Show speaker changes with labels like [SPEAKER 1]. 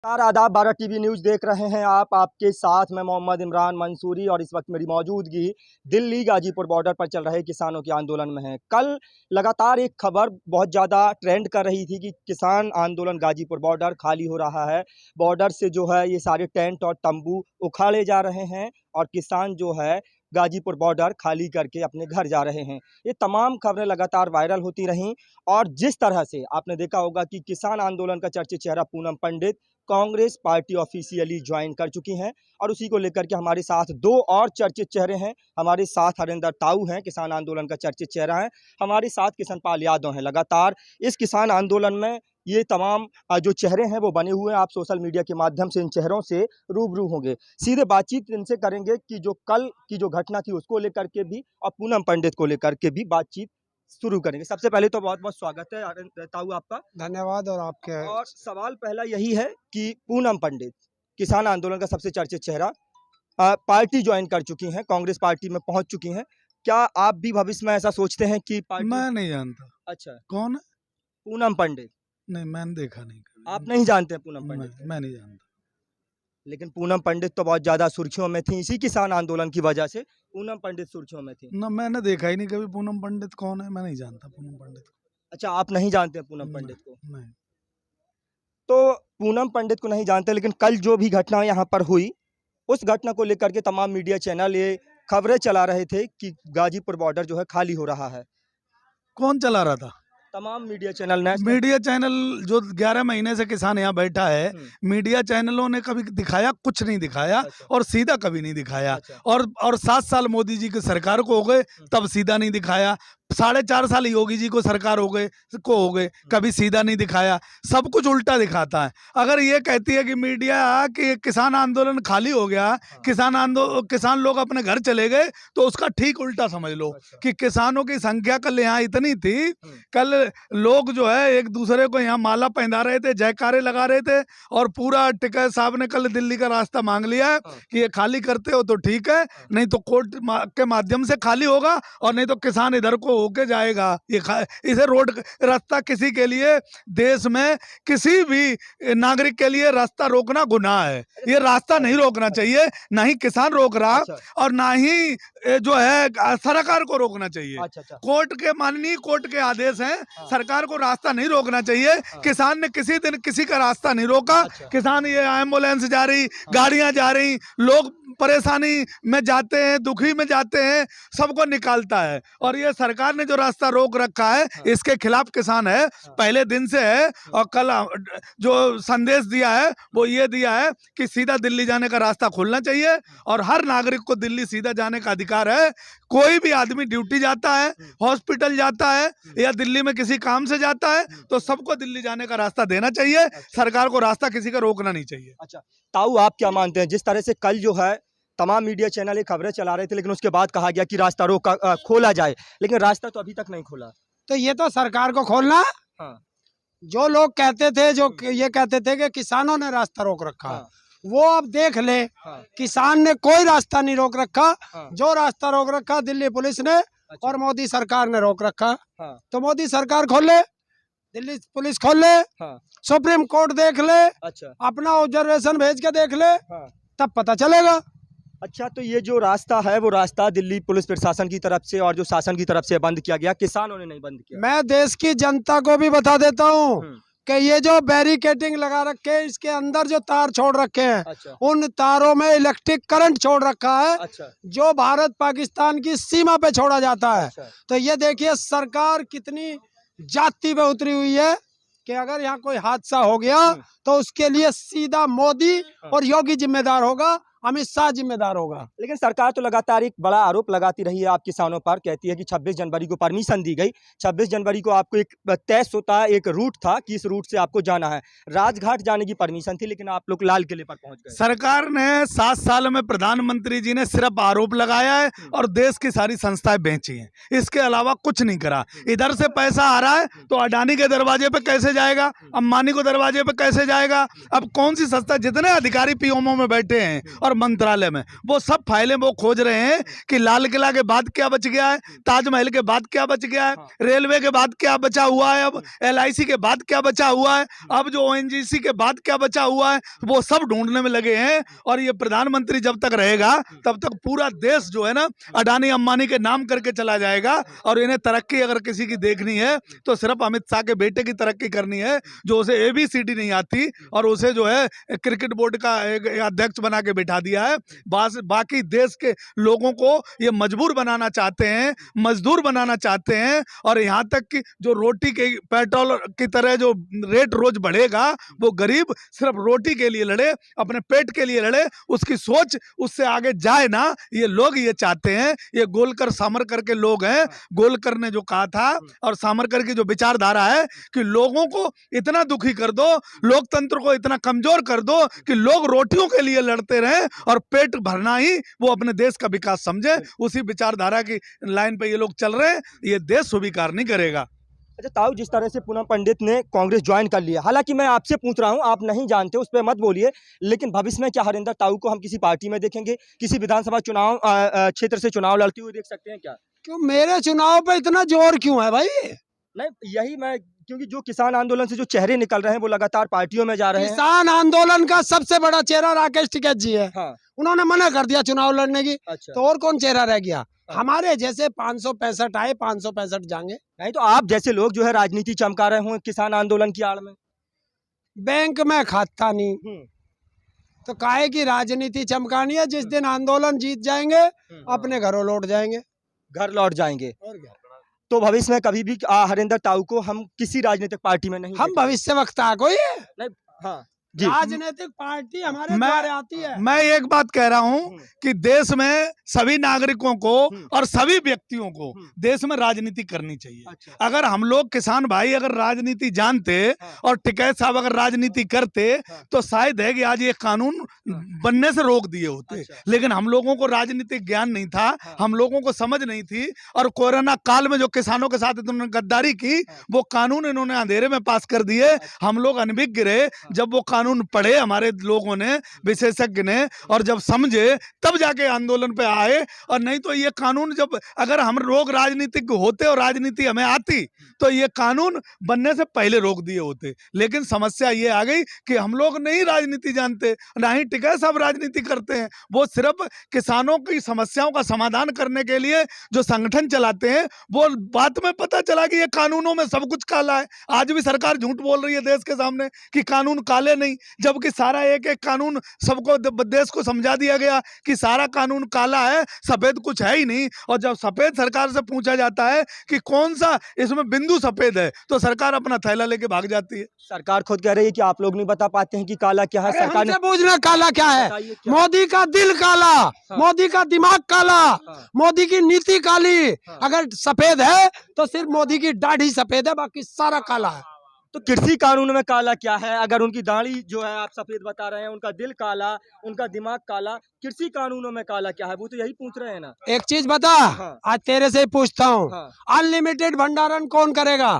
[SPEAKER 1] आदाब 12 TV news देख रहे हैं आप। आपके साथ मैं मोहम्मद इमरान मंसूरी और इस वक्त मेरी मौजूदगी दिल्ली गाजीपुर बॉर्डर पर चल रहे किसानों के आंदोलन में है। कल लगातार एक खबर बहुत ज़्यादा ट्रेंड कर रही थी कि किसान आंदोलन गाजीपुर बॉर्डर खाली हो रहा है। बॉर्डर से जो है ये सारे टेंट और तंबू उखाड़े जा रहे हैं और किसान जो है गाजीपुर बॉर्डर खाली करके अपने घर जा रहे हैं। ये तमाम खबरें लगातार वायरल होती रहीं और जिस तरह से आपने देखा होगा कि किसान आंदोलन का चर्चित चेहरा पूनम पंडित कांग्रेस पार्टी ऑफिशियली ज्वाइन कर चुकी हैं और उसी को लेकर के हमारे साथ दो और चर्चित चेहरे हैं। हमारे साथ हरिंदर ताऊ हैं, किसान आंदोलन का चर्चित चेहरा है। हमारे साथ किशन पाल यादव हैं। लगातार इस किसान आंदोलन में ये तमाम जो चेहरे हैं वो बने हुए हैं। आप सोशल मीडिया के माध्यम से इन चेहरों से रूबरू होंगे। सीधे बातचीत इनसे करेंगे कि जो कल की जो घटना थी उसको लेकर के भी और पूनम पंडित को लेकर के भी बातचीत शुरू करेंगे। सबसे पहले तो बहुत बहुत स्वागत है ताऊ आपका।
[SPEAKER 2] धन्यवाद। और आपके
[SPEAKER 1] और सवाल पहला यही है कि पूनम पंडित किसान आंदोलन का सबसे चर्चित चेहरा पार्टी ज्वाइन कर चुकी हैं, कांग्रेस पार्टी में पहुंच चुकी हैं। क्या आप भी भविष्य में ऐसा सोचते हैं कि पार्टी?
[SPEAKER 2] मैं नहीं जानता।
[SPEAKER 1] अच्छा,
[SPEAKER 2] कौन है?
[SPEAKER 1] पूनम पंडित?
[SPEAKER 2] नहीं, मैंने देखा नहीं कभी।
[SPEAKER 1] आप नहीं जानते हैं पूनम पंडित?
[SPEAKER 2] मैं नहीं जानता।
[SPEAKER 1] लेकिन पूनम पंडित तो बहुत ज्यादा सुर्खियों में थी, इसी किसान आंदोलन की वजह से पूनम पंडित सुर्खियों में थी।
[SPEAKER 2] ना, मैंने देखा ही नहीं कभी। पूनम पंडित कौन है? मैं नहीं जानता पूनम पंडित को।
[SPEAKER 1] अच्छा, आप नहीं जानते हैं पूनम पंडित को?
[SPEAKER 2] नहीं।
[SPEAKER 1] तो पूनम पंडित को नहीं जानते, लेकिन कल जो भी घटना यहाँ पर हुई उस घटना को लेकर के तमाम मीडिया चैनल ये खबरें चला रहे थे कि गाजीपुर बॉर्डर जो है खाली हो रहा है।
[SPEAKER 2] कौन चला रहा था?
[SPEAKER 1] तमाम मीडिया चैनल
[SPEAKER 2] मीडिया चैनल जो 11 महीने से किसान यहाँ बैठा है, मीडिया चैनलों ने कभी दिखाया? कुछ नहीं दिखाया।
[SPEAKER 1] अच्छा।
[SPEAKER 2] और सीधा कभी नहीं दिखाया।
[SPEAKER 1] अच्छा।
[SPEAKER 2] और 7 साल मोदी जी की सरकार को हो गए तब सीधा नहीं दिखाया। 4.5 साल योगी जी को सरकार हो गए कभी सीधा नहीं दिखाया। सब कुछ उल्टा दिखाता है। अगर ये कहती है कि मीडिया कि किसान आंदोलन खाली हो गया, किसान लोग अपने घर चले गए, तो उसका ठीक उल्टा समझ लो।
[SPEAKER 1] अच्छा।
[SPEAKER 2] कि किसानों की संख्या कल यहाँ इतनी थी, कल लोग जो है एक दूसरे को यहाँ माला पहना रहे थे, जयकारे लगा रहे थे। और पूरा टिकैत साहब ने कल दिल्ली का रास्ता मांग लिया है कि ये खाली करते हो तो ठीक है, नहीं तो कोर्ट के माध्यम से खाली होगा, और नहीं तो किसान इधर को होके जाएगा। इसे रोड रास्ता किसी के लिए, देश में किसी भी नागरिक के लिए रास्ता रोकना गुनाह है। ये रास्ता नहीं रोकना चाहिए, ना ही किसान रोक रहा।
[SPEAKER 1] अच्छा।
[SPEAKER 2] और ना ही जो है सरकार को रोकना चाहिए।
[SPEAKER 1] अच्छा।
[SPEAKER 2] माननीय कोर्ट के आदेश हैं। सरकार को रास्ता नहीं रोकना चाहिए। किसान ने किसी दिन किसी का रास्ता नहीं रोका।
[SPEAKER 1] अच्छा।
[SPEAKER 2] किसान, ये एम्बुलेंस जा रही, गाड़ियां जा रही, लोग परेशानी में जाते हैं, दुखी में जाते हैं, सबको निकालता है। और ये सरकार ने जो रास्ता रोक रखा है, इसके खिलाफ किसान है, पहले दिन से है। और कल जो संदेश दिया है वो ये दिया है कि सीधा दिल्ली जाने का रास्ता खोलना चाहिए, और हर नागरिक को दिल्ली सीधा जाने का अधिकार है। कोई भी आदमी ड्यूटी जाता है, हॉस्पिटल जाता है, या दिल्ली में किसी काम से जाता है, तो सबको दिल्ली जाने का रास्ता देना चाहिए। सरकार को रास्ता किसी का रोकना नहीं चाहिए।
[SPEAKER 1] अच्छा ताऊ, आप क्या मानते हैं? जिस तरह से कल जो है तमाम मीडिया चैनल ये खबरें चला रहे थे, लेकिन उसके बाद कहा गया कि रास्ता खोला जाए, लेकिन रास्ता तो अभी तक नहीं खोला।
[SPEAKER 3] तो ये तो सरकार को खोलना।
[SPEAKER 1] हाँ।
[SPEAKER 3] जो लोग कहते थे, जो ये कहते थे कि किसानों ने रास्ता रोक रखा,
[SPEAKER 1] हाँ।
[SPEAKER 3] वो अब देख ले।
[SPEAKER 1] हाँ।
[SPEAKER 3] किसान ने कोई रास्ता नहीं रोक रखा।
[SPEAKER 1] हाँ।
[SPEAKER 3] जो रास्ता रोक रखा दिल्ली पुलिस ने।
[SPEAKER 1] अच्छा।
[SPEAKER 3] और मोदी सरकार ने रोक रखा।
[SPEAKER 1] हाँ।
[SPEAKER 3] तो मोदी सरकार खोल ले, दिल्ली पुलिस खोल ले,
[SPEAKER 1] हाँ।
[SPEAKER 3] सुप्रीम कोर्ट देख ले,
[SPEAKER 1] अच्छा।
[SPEAKER 3] अपना ऑब्जर्वेशन भेज के देख ले,
[SPEAKER 1] हाँ।
[SPEAKER 3] तब पता चलेगा।
[SPEAKER 1] अच्छा, तो ये जो रास्ता है वो रास्ता दिल्ली पुलिस प्रशासन की तरफ से और जो शासन की तरफ से बंद किया गया, किसानों ने नहीं बंद किया।
[SPEAKER 3] मैं देश की जनता को भी बता देता हूँ कि ये जो बैरिकेडिंग लगा रखे, इसके अंदर जो तार छोड़ रखे हैं,
[SPEAKER 1] अच्छा।
[SPEAKER 3] उन तारों में इलेक्ट्रिक करंट छोड़ रखा है।
[SPEAKER 1] अच्छा।
[SPEAKER 3] जो भारत पाकिस्तान की सीमा पे छोड़ा जाता है।
[SPEAKER 1] अच्छा।
[SPEAKER 3] तो ये देखिए सरकार कितनी जाति पे उतरी हुई है कि अगर यहाँ कोई हादसा हो गया तो उसके लिए सीधा मोदी और योगी जिम्मेदार होगा, अमित शाह जिम्मेदार होगा।
[SPEAKER 1] लेकिन सरकार तो लगातार एक बड़ा आरोप लगाती रही है आप किसानों पर, कहती है कि 26 जनवरी को परमिशन दी गई। 26 जनवरी को आपको एक तयशुदा एक रूट था कि इस रूट से आपको जाना है, राजघाट जाने की परमिशन थी, लेकिन आप लोग लाल किले पर पहुंच गए।
[SPEAKER 2] सरकार ने 7 साल में प्रधानमंत्री जी ने सिर्फ आरोप लगाया है और देश की सारी संस्थाएं बेची हैं, इसके अलावा कुछ नहीं करा। इधर से पैसा आ रहा है तो अडानी के दरवाजे पे कैसे जाएगा, अंबानी को दरवाजे पे कैसे जाएगा? अब कौन सी संस्था, जितने अधिकारी पीएमओ में बैठे हैं और और मंत्रालय में, वो सब फाइलें वो खोज रहे हैं कि लाल किला के बाद क्या बच गया है, ताजमहल के बाद क्या बच गया है, रेलवे के बाद क्या बचा हुआ है, अब LIC के बाद क्या बचा हुआ है, अब जो ONGC के बाद क्या बचा हुआ है, वो सब ढूंढने में लगे हैं। और ये प्रधानमंत्री जब तक रहेगा तब तक पूरा देश जो है ना अडानी अंबानी के नाम करके चला जाएगा। और इन्हें तरक्की अगर किसी की देखनी है तो सिर्फ अमित शाह के बेटे की तरक्की करनी है, जो उसे ABCD नहीं आती और उसे जो है क्रिकेट बोर्ड का एक अध्यक्ष बना के बिठा दिया है। बाकी देश के लोगों को ये मजबूर बनाना चाहते हैं, मजदूर बनाना चाहते हैं। और यहाँ तक कि जो रोटी के पेट्रोल की तरह जो रेट रोज बढ़ेगा, वो गरीब सिर्फ रोटी के लिए लड़े, अपने पेट के लिए लड़े, उसकी सोच उससे आगे जाए ना, ये लोग ये चाहते हैं। ये गोलकर सावरकर के लोग हैं। गोलकर ने जो कहा था और सावरकर की जो विचारधारा है कि लोगों को इतना दुखी कर दो, लोकतंत्र को इतना कमजोर कर दो कि लोग रोटियों के लिए लड़ते रहें और पेट भरना ही वो अपने देश का विकास समझे, उसी विचारधारा की लाइन पे ये लोग चल रहे हैं। ये देश स्वीकार नहीं करेगा।
[SPEAKER 1] अच्छा ताऊ, जिस तरह से पूनम पंडित ने कांग्रेस ज्वाइन कर लिया, हालांकि मैं आपसे पूछ रहा हूं, आप नहीं जानते, उस पर मत बोलिए, लेकिन भविष्य में क्या हरिंदर ताऊ को हम किसी पार्टी में देखेंगे, किसी विधानसभा चुनाव क्षेत्र से चुनाव लड़ते हुए देख सकते हैं क्या?
[SPEAKER 3] क्यों मेरे चुनाव पे इतना जोर क्यों है भाई?
[SPEAKER 1] नहीं, यही मैं, क्योंकि जो किसान आंदोलन से जो चेहरे निकल रहे हैं वो लगातार पार्टियों में जा रहे हैं।
[SPEAKER 3] किसान आंदोलन का सबसे बड़ा चेहरा राकेश टिकैत जी है।
[SPEAKER 1] हाँ।
[SPEAKER 3] उन्होंने मना कर दिया चुनाव लड़ने की।
[SPEAKER 1] अच्छा।
[SPEAKER 3] तो और कौन चेहरा रह गया? हमारे जैसे 565 आए, 565 जाएंगे।
[SPEAKER 1] नहीं तो आप जैसे लोग जो है राजनीति चमका रहे हों किसान आंदोलन की आड़ में।
[SPEAKER 3] बैंक में खाता नहीं तो काहे की राजनीति चमकानी है? जिस दिन आंदोलन जीत जाएंगे अपने घरों लौट जाएंगे,
[SPEAKER 1] घर लौट जाएंगे।
[SPEAKER 3] और क्या?
[SPEAKER 1] तो भविष्य में कभी भी हरिंदर ताऊ को हम किसी राजनीतिक पार्टी में नहीं
[SPEAKER 3] हम
[SPEAKER 1] देखेंगे।
[SPEAKER 3] भविष्य वक्ता कोई है?
[SPEAKER 1] नहीं, हाँ जी।
[SPEAKER 3] राजनीतिक पार्टी हमारे द्वारे आती है।
[SPEAKER 2] मैं एक बात कह रहा हूं कि देश में सभी नागरिकों को और सभी व्यक्तियों को देश में राजनीति करनी चाहिए।
[SPEAKER 1] अच्छा।
[SPEAKER 2] अगर हम लोग किसान भाई अगर राजनीति जानते और टिकैत साहब अगर राजनीति करते तो शायद है कि आज ये कानून बनने से रोक दिए होते।
[SPEAKER 1] अच्छा।
[SPEAKER 2] लेकिन हम लोगों को राजनीतिक ज्ञान नहीं था, हम लोगों को समझ नहीं थी। और कोरोना काल में जो किसानों के साथ इन्होंने गद्दारी की, वो कानून इन्होंने अंधेरे में पास कर दिए। हम लोग अनभिज्ञ रहे। जब वो कानून पढ़े हमारे लोगों ने, विशेषज्ञ ने, और जब समझे तब जाके आंदोलन पे आए। और नहीं तो ये कानून जब अगर हम लोग राजनीतिज्ञ होते और राजनीति हमें आती तो ये कानून बनने से पहले रोक दिए होते। लेकिन समस्या ये आ गई कि हम लोग नहीं राजनीति जानते, ना ही टिकैत साहब राजनीति करते हैं। वो सिर्फ किसानों की समस्याओं का समाधान करने के लिए जो संगठन चलाते हैं, वो बात में पता चला कि ये कानूनों में सब कुछ काला है। आज भी सरकार झूठ बोल रही है देश के सामने कि कानून काले नहीं, जबकि सारा एक एक कानून सबको देश को समझा दिया गया कि सारा कानून काला है, सफेद कुछ है ही नहीं। और जब सफेद सरकार से पूछा जाता है कि कौन सा इसमें बिंदु सफेद है, तो सरकार अपना थैला लेके भाग जाती है।
[SPEAKER 1] सरकार खुद कह रही है कि आप लोग नहीं बता पाते हैं कि काला क्या है। सरकार ने
[SPEAKER 3] पूछना काला क्या है? मोदी का दिल काला, मोदी का दिमाग काला, मोदी की नीति काली। अगर सफेद है तो सिर्फ मोदी की दाढ़ी सफेद है, बाकी सारा काला है।
[SPEAKER 1] तो कृषि कानून में काला क्या है? अगर उनकी दाढ़ी जो है आप सफेद बता रहे हैं, उनका दिल काला, उनका दिमाग काला, कृषि कानूनों में काला क्या है? वो तो यही पूछ रहे हैं ना।
[SPEAKER 3] एक चीज बता, आज तेरे से ही पूछता हूँ, अनलिमिटेड भंडारण कौन करेगा?